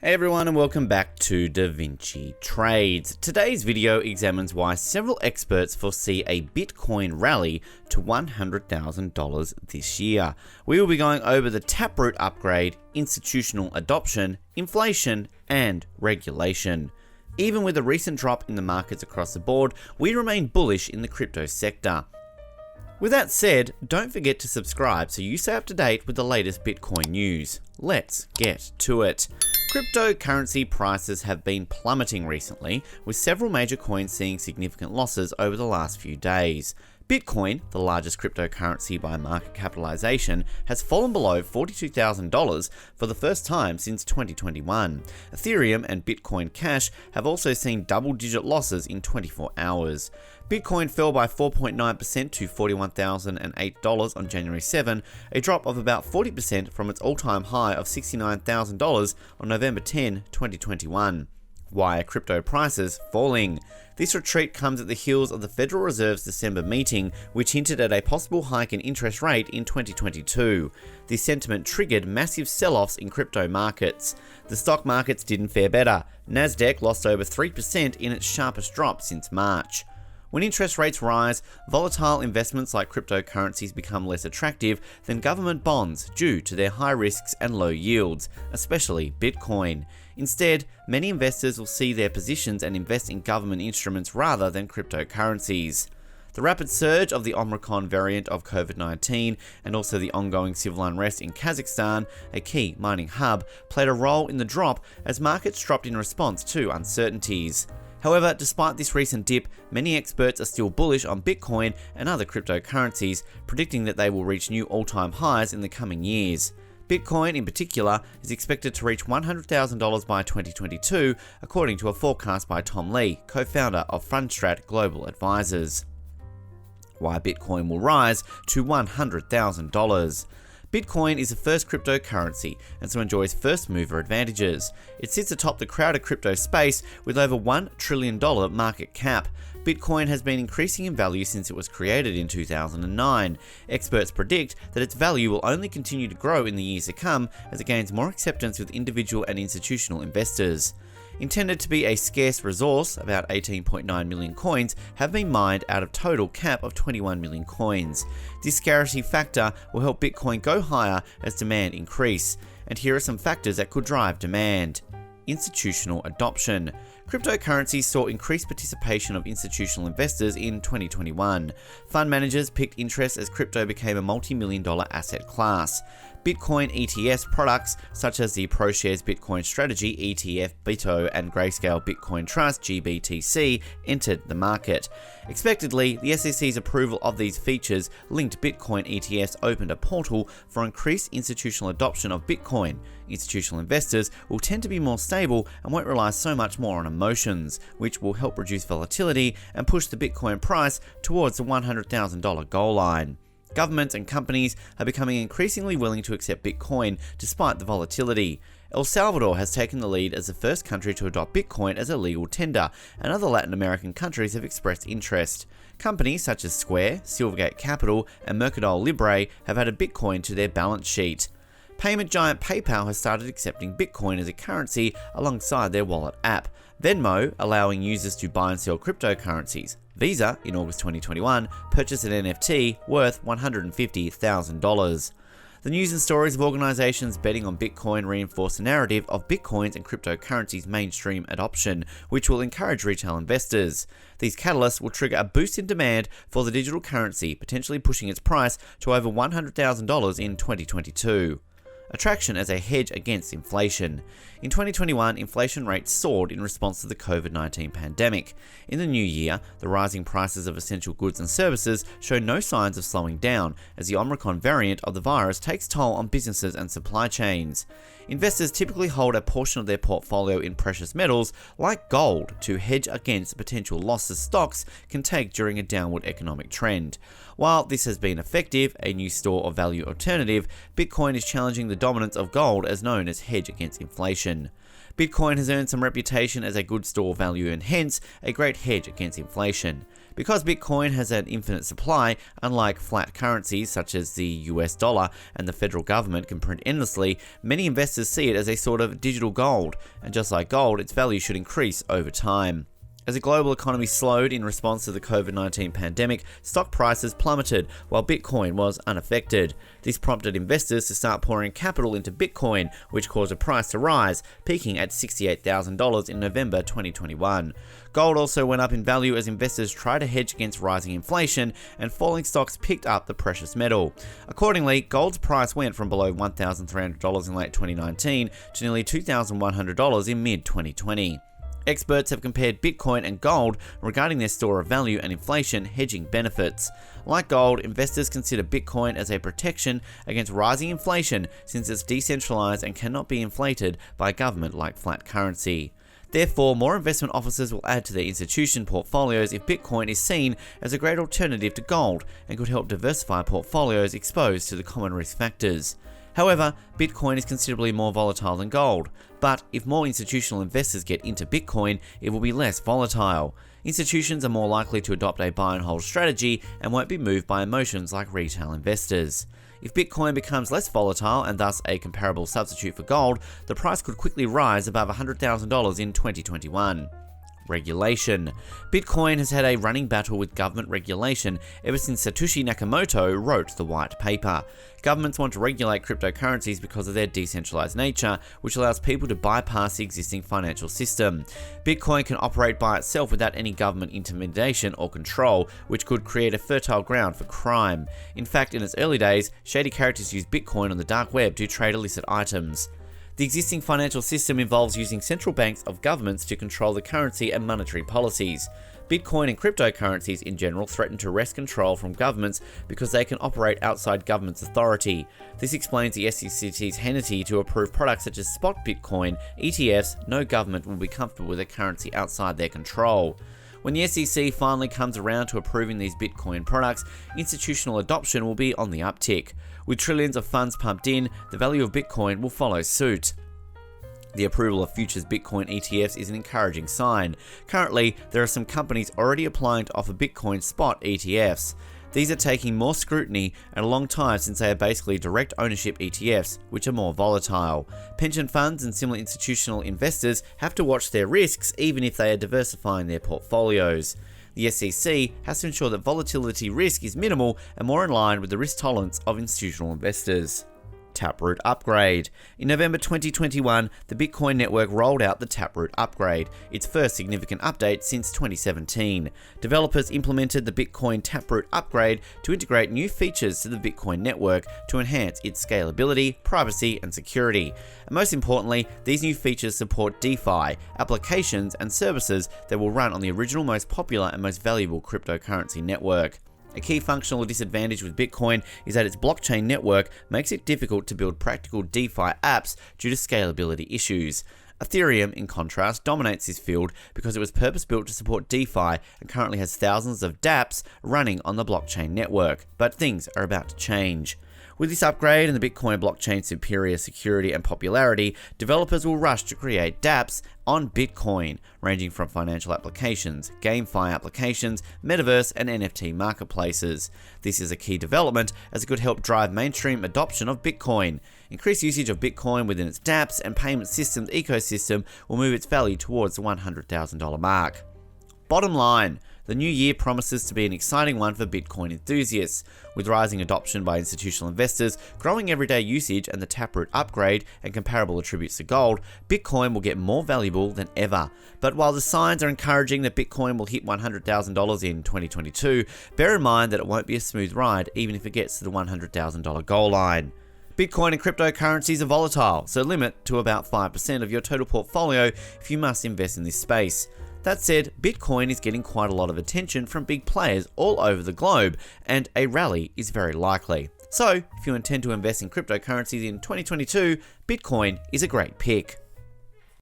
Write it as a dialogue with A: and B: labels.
A: Hey everyone, and welcome back to Da Vinci Trades. Today's video examines why several experts foresee a Bitcoin rally to $100,000 this year. We will be going over the Taproot Upgrade, institutional adoption, inflation, and regulation. Even with a recent drop in the markets across the board, we remain bullish in the crypto sector. With that said, don't forget to subscribe so you stay up to date with the latest Bitcoin news. Let's get to it. Cryptocurrency prices have been plummeting recently, with several major coins seeing significant losses over the last few days. Bitcoin, the largest cryptocurrency by market capitalization, has fallen below $42,000 for the first time since 2021. Ethereum and Bitcoin Cash have also seen double-digit losses in 24 hours. Bitcoin fell by 4.9% to $41,008 on January 7, a drop of about 40% from its all-time high of $69,000 on November 10, 2021. Why are crypto prices falling? This retreat comes at the heels of the Federal Reserve's December meeting, which hinted at a possible hike in interest rate in 2022. This sentiment triggered massive sell-offs in crypto markets. The stock markets didn't fare better. Nasdaq lost over 3% in its sharpest drop since March. When interest rates rise, volatile investments like cryptocurrencies become less attractive than government bonds due to their high risks and low yields, especially Bitcoin. Instead, many investors will see their positions and invest in government instruments rather than cryptocurrencies. The rapid surge of the Omicron variant of COVID-19 and also the ongoing civil unrest in Kazakhstan, a key mining hub, played a role in the drop as markets dropped in response to uncertainties. However, despite this recent dip, many experts are still bullish on Bitcoin and other cryptocurrencies, predicting that they will reach new all-time highs in the coming years. Bitcoin, in particular, is expected to reach $100,000 by 2022, according to a forecast by Tom Lee, co-founder of Fundstrat Global Advisors. Why Bitcoin will rise to $100,000. Bitcoin is the first cryptocurrency and so enjoys first-mover advantages. It sits atop the crowded crypto space with over $1 trillion market cap. Bitcoin has been increasing in value since it was created in 2009. Experts predict that its value will only continue to grow in the years to come as it gains more acceptance with individual and institutional investors. Intended to be a scarce resource, about 18.9 million coins have been mined out of total cap of 21 million coins. This scarcity factor will help Bitcoin go higher as demand increase. And here are some factors that could drive demand. Institutional adoption. Cryptocurrencies saw increased participation of institutional investors in 2021. Fund managers picked interest as crypto became a multi-million-dollar asset class. Bitcoin ETFs products such as the ProShares Bitcoin Strategy ETF BITO and Grayscale Bitcoin Trust GBTC entered the market. Expectedly, the SEC's approval of these features linked Bitcoin ETFs opened a portal for increased institutional adoption of Bitcoin. Institutional investors will tend to be more stable and won't rely so much more on emotions, which will help reduce volatility and push the Bitcoin price towards the $100,000 goal line. Governments and companies are becoming increasingly willing to accept Bitcoin despite the volatility. El Salvador has taken the lead as the first country to adopt Bitcoin as a legal tender, and other Latin American countries have expressed interest. Companies such as Square, Silvergate Capital, and Mercado Libre have added Bitcoin to their balance sheet. Payment giant PayPal has started accepting Bitcoin as a currency alongside their wallet app. Venmo, allowing users to buy and sell cryptocurrencies. Visa, in August 2021, purchased an NFT worth $150,000. The news and stories of organizations betting on Bitcoin reinforce the narrative of Bitcoins and cryptocurrencies' mainstream adoption, which will encourage retail investors. These catalysts will trigger a boost in demand for the digital currency, potentially pushing its price to over $100,000 in 2022. Attraction as a hedge against inflation. In 2021, inflation rates soared in response to the COVID-19 pandemic. In the new year, the rising prices of essential goods and services show no signs of slowing down as the Omicron variant of the virus takes toll on businesses and supply chains. Investors typically hold a portion of their portfolio in precious metals like gold to hedge against the potential losses stocks can take during a downward economic trend. While this has been effective, a new store of value alternative, Bitcoin is challenging the dominance of gold as known as hedge against inflation. Bitcoin has earned some reputation as a good store value and hence a great hedge against inflation. Because Bitcoin has an infinite supply, unlike flat currencies such as the US dollar and the federal government can print endlessly, many investors see it as a sort of digital gold, and just like gold, its value should increase over time. As the global economy slowed in response to the COVID-19 pandemic, stock prices plummeted while Bitcoin was unaffected. This prompted investors to start pouring capital into Bitcoin, which caused the price to rise, peaking at $68,000 in November 2021. Gold also went up in value as investors tried to hedge against rising inflation, and falling stocks picked up the precious metal. Accordingly, gold's price went from below $1,300 in late 2019 to nearly $2,100 in mid-2020. Experts have compared Bitcoin and gold regarding their store of value and inflation hedging benefits. Like gold, investors consider Bitcoin as a protection against rising inflation since it's decentralized and cannot be inflated by government like flat currency. Therefore, more investment officers will add to their institution portfolios if Bitcoin is seen as a great alternative to gold and could help diversify portfolios exposed to the common risk factors. However, Bitcoin is considerably more volatile than gold, but if more institutional investors get into Bitcoin, it will be less volatile. Institutions are more likely to adopt a buy and hold strategy and won't be moved by emotions like retail investors. If Bitcoin becomes less volatile and thus a comparable substitute for gold, the price could quickly rise above $100,000 in 2021. Regulation. Bitcoin has had a running battle with government regulation ever since Satoshi Nakamoto wrote the white paper. Governments want to regulate cryptocurrencies because of their decentralized nature, which allows people to bypass the existing financial system. Bitcoin can operate by itself without any government intimidation or control, which could create a fertile ground for crime. In fact, in its early days, shady characters used Bitcoin on the dark web to trade illicit items. The existing financial system involves using central banks of governments to control the currency and monetary policies. Bitcoin and cryptocurrencies in general threaten to wrest control from governments because they can operate outside government's authority. This explains the SEC's hesitancy to approve products such as spot Bitcoin, ETFs. No government will be comfortable with a currency outside their control. When the SEC finally comes around to approving these Bitcoin products, institutional adoption will be on the uptick. With trillions of funds pumped in, the value of Bitcoin will follow suit. The approval of futures Bitcoin ETFs is an encouraging sign. Currently, there are some companies already applying to offer Bitcoin spot ETFs. These are taking more scrutiny and a long time since they are basically direct ownership ETFs, which are more volatile. Pension funds and similar institutional investors have to watch their risks even if they are diversifying their portfolios. The SEC has to ensure that volatility risk is minimal and more in line with the risk tolerance of institutional investors. Taproot Upgrade. In November 2021, the Bitcoin network rolled out the Taproot Upgrade, its first significant update since 2017. Developers implemented the Bitcoin Taproot Upgrade to integrate new features to the Bitcoin network to enhance its scalability, privacy, and security. And most importantly, these new features support DeFi, applications, and services that will run on the original most popular and most valuable cryptocurrency network. A key functional disadvantage with Bitcoin is that its blockchain network makes it difficult to build practical DeFi apps due to scalability issues. Ethereum, in contrast, dominates this field because it was purpose-built to support DeFi and currently has thousands of dApps running on the blockchain network, but things are about to change. With this upgrade and the Bitcoin blockchain's superior security and popularity, developers will rush to create dApps on Bitcoin, ranging from financial applications, GameFi applications, metaverse, and NFT marketplaces. This is a key development as it could help drive mainstream adoption of Bitcoin. Increased usage of Bitcoin within its dApps and payment systems ecosystem will move its value towards the $100,000 mark. Bottom line, the new year promises to be an exciting one for Bitcoin enthusiasts. With rising adoption by institutional investors, growing everyday usage, and the Taproot Upgrade and comparable attributes to gold, Bitcoin will get more valuable than ever. But while the signs are encouraging that Bitcoin will hit $100,000 in 2022, bear in mind that it won't be a smooth ride even if it gets to the $100,000 goal line. Bitcoin and cryptocurrencies are volatile, so limit to about 5% of your total portfolio if you must invest in this space. That said, Bitcoin is getting quite a lot of attention from big players all over the globe, and a rally is very likely. So, if you intend to invest in cryptocurrencies in 2022, Bitcoin is a great pick.